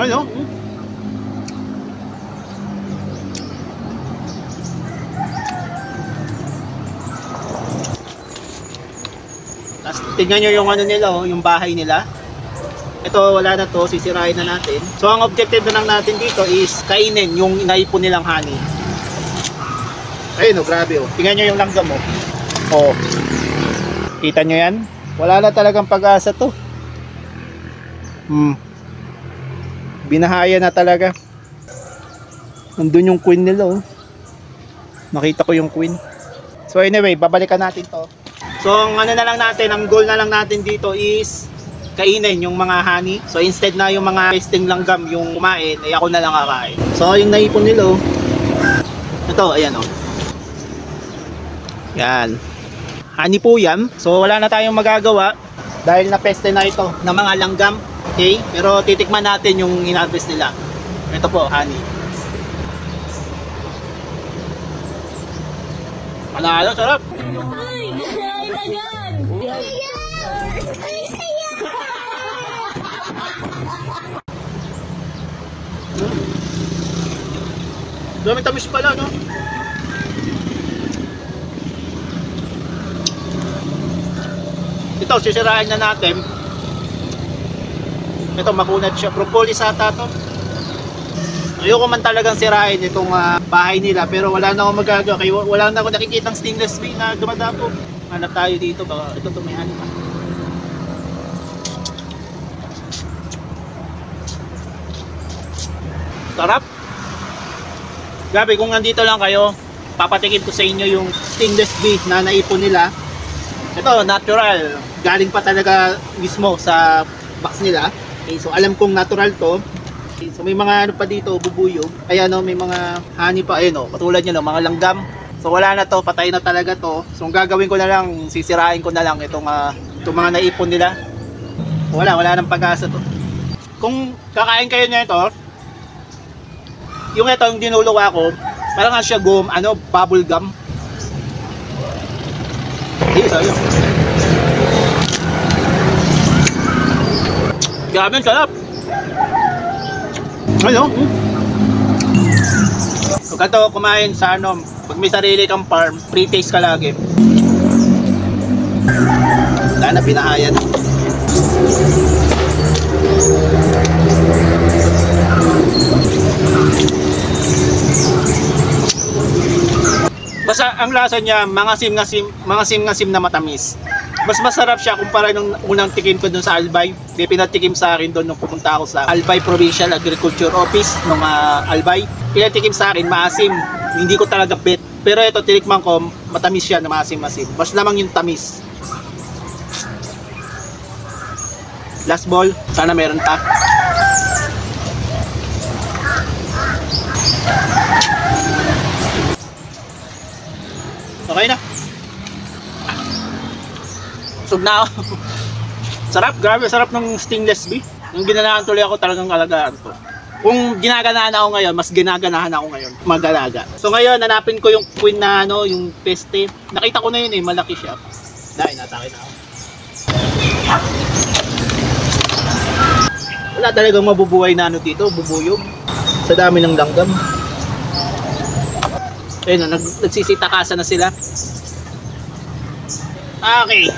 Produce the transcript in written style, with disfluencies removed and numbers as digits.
Ano? Tapos tingnan nyo yung ano nila, oh, yung bahay nila. Ito wala na to, sisirain na natin. So ang objective na lang natin dito is kainin yung inaipon nilang honey. Ayun oh, grabe oh. Tingnan nyo yung langgam oh. Oh. Kita nyo yan? Wala na talagang pag-asa to. Binahaya na talaga. Nandun yung queen nila oh. Nakita ko yung queen. So anyway, babalikan natin to. So ang ano na lang natin, ang goal na lang natin dito is kainin yung mga honey. So instead na yung mga pesting langgam yung kumain, ay ako na lang kakain. So yung naipon nila oh. Ito, ayan oh. Yan. Honey po yan. So wala na tayong magagawa dahil napeste na ito ng mga langgam. Okay? Pero titikman natin yung inharvest nila. Ito po, honey. Panalo, sarap. Dami tamis pala, no? Ito, sisirain na natin. Ito, makunat siya. Propolis ata to. Ayoko man talagang sirain itong bahay nila, pero wala na akong magagawa. Kaya wala na akong nakikitang stainless steel na dumadapo. Hanap tayo dito. Baka ito may honey pa. Sarap. Grabe, kung nandito lang kayo, papatikim ko sa inyo yung stainless steel na naipon nila. Ito, natural. Galing pa talaga mismo sa box nila. Okay, so alam kong natural to. Okay, so may mga ano pa dito, bubuyog. Ayan o, may mga honey pa. Ayun o, katulad nyo, mga langgam. So wala na to, patay na talaga to. So ang gagawin ko na lang, sisirain ko na lang itong mga naipon nila. Wala nang pag-asa to. Kung kakain kayo nito, yung ito, yung dinuluwa ko, parang nga siya bubble gum. Ayun, sayang. Grabe, ang sarap. Ano? Huwag ka to kumain sa pag may sarili kang farm, free taste ka lagi. Wala na, pinahayan. Basta ang lasa niya, mangasim-ngasim na matamis. Mas masarap siya kumpara nung unang tikim ko dun sa Albay. May pinatikim sa akin doon nung pumunta ako sa Albay Provincial Agriculture Office nung Albay. Pinatikim sa akin, maasim. Hindi ko talaga bet. Pero ito, tinikman ko, matamis siya na maasim-masim. Mas lamang yung tamis. Last ball, sana meron ta. Okay na. Busog na ako. Sarap, grabe, sarap ng stainless steel. Yung ginanahan tuloy ako, talagang alagaan to. Kung ginaganahan ako ngayon, mas ginaganahan ako ngayon mag-alaga. So ngayon, hanapin ko yung queen na yung peste. Nakita ko na yun malaki siya. Dahil natake na ako. Wala talagang mabubuhay na dito, bubuyog. Sa dami ng langgam. Ayun na, nagsisitakasan na sila. Okay.